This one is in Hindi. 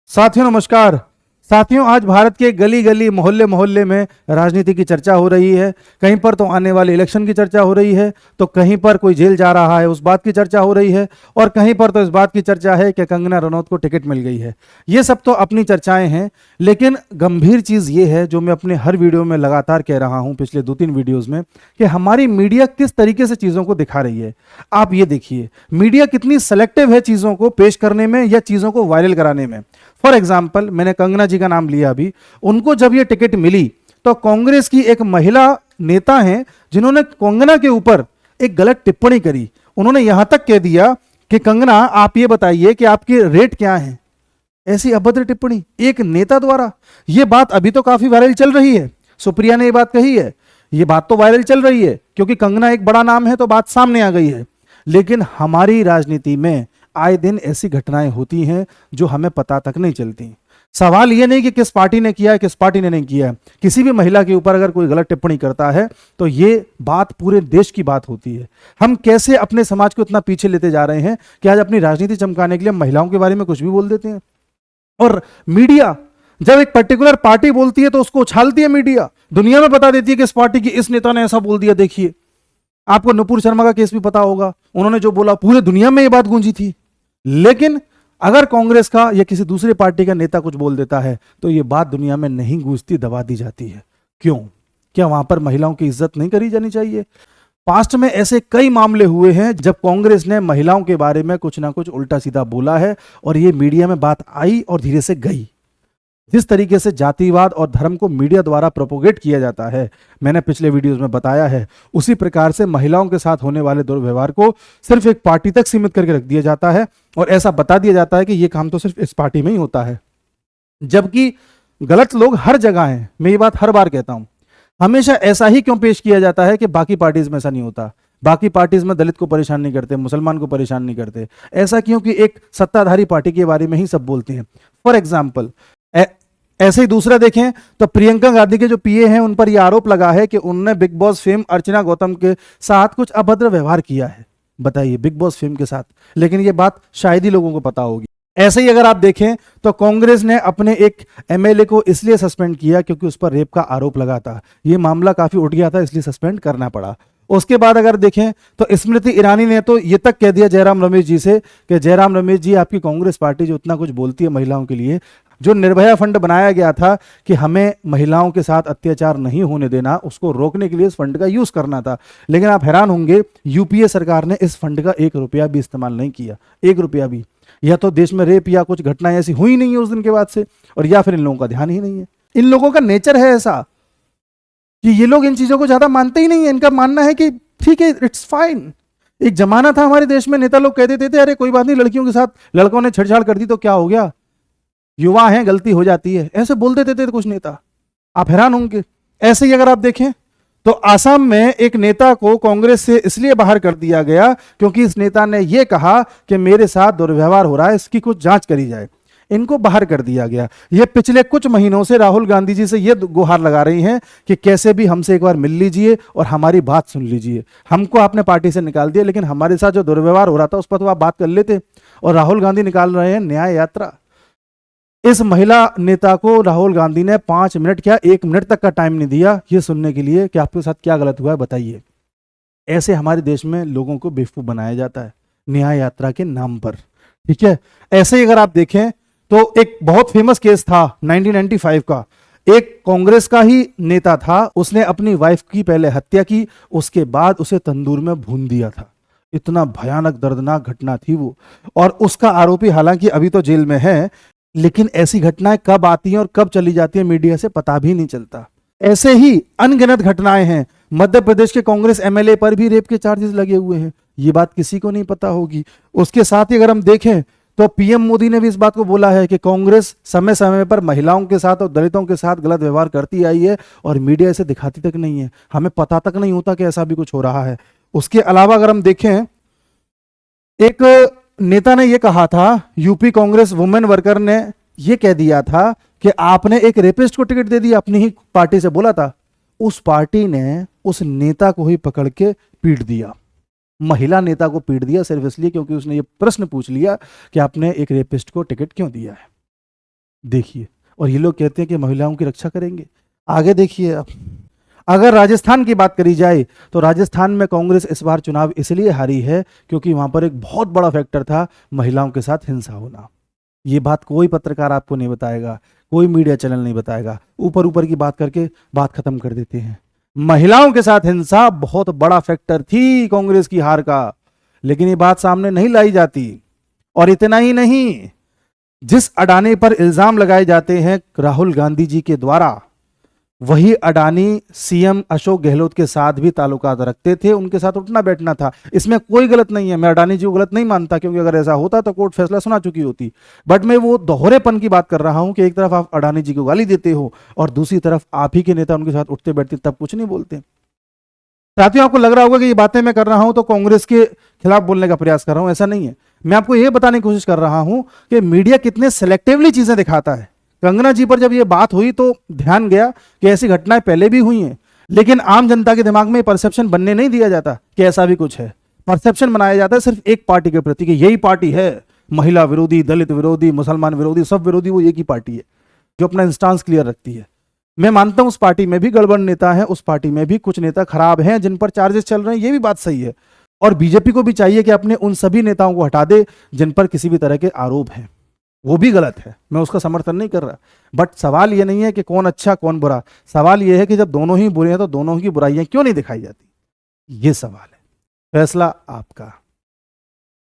साथियों नमस्कार। साथियों, आज भारत के गली गली मोहल्ले मोहल्ले में राजनीति की चर्चा हो रही है। कहीं पर तो आने वाले इलेक्शन की चर्चा हो रही है, तो कहीं पर कोई जेल जा रहा है उस बात की चर्चा हो रही है, और कहीं पर तो इस बात की चर्चा है कि कंगना रनौत को टिकट मिल गई है। ये सब तो अपनी चर्चाएं हैं, लेकिन गंभीर चीज़ ये है जो मैं अपने हर वीडियो में लगातार कह रहा हूं पिछले 2-3 वीडियोज़ में, कि हमारी मीडिया किस तरीके से चीज़ों को दिखा रही है। आप ये देखिए, मीडिया कितनी सेलेक्टिव है चीज़ों को पेश करने में या चीज़ों को वायरल कराने में। फॉर एग्जाम्पल, मैंने कंगना जी का नाम लिया अभी। उनको जब ये टिकट मिली तो कांग्रेस की एक महिला नेता हैं जिन्होंने कंगना के ऊपर एक गलत टिप्पणी करी। उन्होंने यहां तक कह दिया कि कंगना, आप ये बताइए कि आपके रेट क्या हैं। ऐसी अभद्र टिप्पणी एक नेता द्वारा। ये बात अभी तो काफी वायरल चल रही है। सुप्रिया ने ये बात कही है, ये बात तो वायरल चल रही है क्योंकि कंगना एक बड़ा नाम है तो बात सामने आ गई है। लेकिन हमारी राजनीति में आए दिन ऐसी घटनाएं होती हैं जो हमें पता तक नहीं चलती। सवाल यह नहीं कि किस पार्टी ने किया है किस पार्टी ने नहीं किया है। किसी भी महिला के ऊपर अगर कोई गलत टिप्पणी करता है तो ये बात पूरे देश की बात होती है। हम कैसे अपने समाज को इतना पीछे लेते जा रहे हैं कि आज अपनी राजनीति चमकाने के लिए महिलाओं के बारे में कुछ भी बोल देते हैं। और मीडिया जब एक पर्टिकुलर पार्टी बोलती है तो उसको उछालती है। मीडिया दुनिया में बता देती है कि इस पार्टी की इस नेता ने ऐसा बोल दिया। देखिए, आपको नुपुर शर्मा का केस भी पता होगा, उन्होंने जो बोला पूरे दुनिया में ये बात गूंजी थी। लेकिन अगर कांग्रेस का या किसी दूसरे पार्टी का नेता कुछ बोल देता है तो यह बात दुनिया में नहीं गूंजती, दबा दी जाती है। क्यों? क्या वहां पर महिलाओं की इज्जत नहीं करी जानी चाहिए? पास्ट में ऐसे कई मामले हुए हैं जब कांग्रेस ने महिलाओं के बारे में कुछ ना कुछ उल्टा सीधा बोला है और यह मीडिया में बात आई और धीरे से गई। जिस तरीके से जातिवाद और धर्म को मीडिया द्वारा प्रोपोगेट किया जाता है, मैंने पिछले वीडियोस में बताया है, उसी प्रकार से महिलाओं के साथ होने वाले दुर्व्यवहार को सिर्फ एक पार्टी तक सीमित करके रख दिया जाता है और ऐसा बता दिया जाता है कि यह काम तो सिर्फ इस पार्टी में ही होता है। जबकि गलत लोग हर जगह हैं। मैं ये बात हर बार कहता हूं। हमेशा ऐसा ही क्यों पेश किया जाता है कि बाकी पार्टीज में ऐसा नहीं होता? बाकी पार्टीज में दलित को परेशान नहीं करते, मुसलमान को परेशान नहीं करते। ऐसा क्यों कि एक सत्ताधारी पार्टी के बारे में ही सब बोलते हैं? फॉर एग्जाम्पल, ऐसे ही दूसरा देखें तो प्रियंका गांधी के जो पीए हैं उन पर यह आरोप लगा है कि उन्होंने बिग बॉस फेम अर्चना गौतम के साथ कुछ अभद्र व्यवहार किया है। बताइए, बिग बॉस फेम के साथ। लेकिन यह बात शायद ही लोगों को पता होगी। ऐसे ही अगर आप देखें तो कांग्रेस ने अपने एक एमएलए को इसलिए सस्पेंड किया क्योंकि उस पर रेप का आरोप लगा था। यह मामला काफी उठ गया था, इसलिए सस्पेंड करना पड़ा। उसके बाद अगर देखें तो स्मृति ईरानी ने तो ये तक कह दिया जयराम रमेश जी से कि जयराम रमेश जी, आपकी कांग्रेस पार्टी जो इतना कुछ बोलती है महिलाओं के लिए, जो निर्भया फंड बनाया गया था कि हमें महिलाओं के साथ अत्याचार नहीं होने देना, उसको रोकने के लिए इस फंड का यूज करना था। लेकिन आप हैरान होंगे, यूपीए सरकार ने इस फंड का 1 रुपया भी इस्तेमाल नहीं किया। 1 रुपया भी। या तो देश में रेप या कुछ घटनाएं ऐसी हुई नहीं है उस दिन के बाद से, और या फिर इन लोगों का ध्यान ही नहीं है। इन लोगों का नेचर है ऐसा कि ये लोग इन चीजों को ज्यादा मानते ही नहीं है। इनका मानना है कि ठीक है, इट्स फाइन। एक जमाना था हमारे देश में, नेता लोग कह देते थे अरे कोई बात नहीं, लड़कियों के साथ लड़कों ने छेड़छाड़ कर दी तो क्या हो गया, युवा हैं, गलती हो जाती है, ऐसे बोल देते थे कुछ नेता। आप हैरान होंगे। ऐसे ही अगर आप देखें तो आसाम में एक नेता को कांग्रेस से इसलिए बाहर कर दिया गया क्योंकि इस नेता ने यह कहा कि मेरे साथ दुर्व्यवहार हो रहा है, इसकी कुछ जांच करी जाए। इनको बाहर कर दिया गया। ये पिछले कुछ महीनों से राहुल गांधी जी से ये गुहार लगा रही हैं कि कैसे भी हमसे एक बार मिल लीजिए और हमारी बात सुन लीजिए। हमको आपने पार्टी से निकाल दिया, लेकिन हमारे साथ जो दुर्व्यवहार हो रहा था उस पर तो आप बात कर लेते। और राहुल गांधी निकाल रहे हैं न्याय यात्रा। इस महिला नेता को राहुल गांधी ने 5 मिनट क्या 1 मिनट तक का टाइम नहीं दिया ये सुनने के लिए कि आपके साथ क्या गलत हुआ है, बताइए। ऐसे हमारे देश में लोगों को बेवकूफ बनाया जाता है न्याय यात्रा के नाम पर। ठीक है। ऐसे ही अगर आप देखें तो एक बहुत फेमस केस था 1995 का। एक कांग्रेस का ही नेता था, उसने अपनी वाइफ की पहले हत्या की, उसके बाद उसे तंदूर में भून दिया था। इतना भयानक दर्दनाक घटना थी वो। और उसका आरोपी हालांकि अभी तो जेल में है, लेकिन ऐसी घटनाएं कब आती हैं और कब चली जाती हैं मीडिया से पता भी नहीं चलता। ऐसे ही अनगिनत घटनाएं हैं। मध्य प्रदेश के कांग्रेस एमएलए पर भी रेप के चार्जेस लगे हुए हैं, ये बात किसी को नहीं पता होगी। उसके साथ ही अगर हम देखें तो पीएम मोदी ने भी इस बात को बोला है कि कांग्रेस समय समय पर महिलाओं के साथ और दलितों के साथ गलत व्यवहार करती आई है और मीडिया इसे दिखाती तक नहीं है, हमें पता तक नहीं होता कि ऐसा भी कुछ हो रहा है। उसके अलावा अगर हम देखें, एक नेता ने यह कहा था, यूपी कांग्रेस वुमेन वर्कर ने यह कह दिया था कि आपने एक रेपिस्ट को टिकट दे दिया, अपनी ही पार्टी से बोला था। उस पार्टी ने उस नेता को ही पकड़ के पीट दिया। महिला नेता को पीट दिया सिर्फ इसलिए क्योंकि उसने ये प्रश्न पूछ लिया कि आपने एक रेपिस्ट को टिकट क्यों दिया है। देखिए, और ये लोग कहते हैं कि महिलाओं की रक्षा करेंगे। आगे देखिए आप, अगर राजस्थान की बात करी जाए तो राजस्थान में कांग्रेस इस बार चुनाव इसलिए हारी है क्योंकि वहां पर एक बहुत बड़ा फैक्टर था महिलाओं के साथ हिंसा होना। ये बात कोई पत्रकार आपको नहीं बताएगा, कोई मीडिया चैनल नहीं बताएगा, ऊपर ऊपर की बात करके बात खत्म कर देते हैं। महिलाओं के साथ हिंसा बहुत बड़ा फैक्टर थी कांग्रेस की हार का, लेकिन ये बात सामने नहीं लाई जाती। और इतना ही नहीं, जिस अडानी पर इल्जाम लगाए जाते हैं राहुल गांधी जी के द्वारा, वही अडानी सीएम अशोक गहलोत के साथ भी ताल्लुकात रखते थे, उनके साथ उठना बैठना था। इसमें कोई गलत नहीं है, मैं अडानी जी को गलत नहीं मानता, क्योंकि अगर ऐसा होता तो कोर्ट फैसला सुना चुकी होती। बट मैं वो दोहरेपन की बात कर रहा हूं कि एक तरफ आप अडानी जी को गाली देते हो और दूसरी तरफ आप ही के नेता उनके साथ उठते बैठते तब कुछ नहीं बोलते। साथियों, आपको लग रहा होगा कि ये बातें मैं कर रहा हूं तो कांग्रेस के खिलाफ बोलने का प्रयास कर रहा हूं, ऐसा नहीं है। मैं आपको यह बताने की कोशिश कर रहा हूं कि मीडिया कितने सेलेक्टिवली चीजें दिखाता है। कंगना जी पर जब यह बात हुई तो ध्यान गया कि ऐसी घटनाएं पहले भी हुई हैं, लेकिन आम जनता के दिमाग में परसेप्शन बनने नहीं दिया जाता कि ऐसा भी कुछ है। परसेप्शन बनाया जाता है सिर्फ एक पार्टी के प्रति कि यही पार्टी है महिला विरोधी, दलित विरोधी, मुसलमान विरोधी, सब विरोधी, वो एक ही पार्टी है जो अपना इंस्टांस क्लियर रखती है। मैं मानता हूं उस पार्टी में भी गड़बड़ नेता है, उस पार्टी में भी कुछ नेता खराब हैं जिन पर चार्जेस चल रहे हैं, ये भी बात सही है। और बीजेपी को भी चाहिए कि अपने उन सभी नेताओं को हटा दे जिन पर किसी भी तरह के आरोप हैं, वो भी गलत है, मैं उसका समर्थन नहीं कर रहा। बट सवाल ये नहीं है कि कौन अच्छा कौन बुरा, सवाल ये है कि जब दोनों ही बुरे हैं तो दोनों की बुराइयां क्यों नहीं दिखाई जाती, ये सवाल है। फैसला आपका।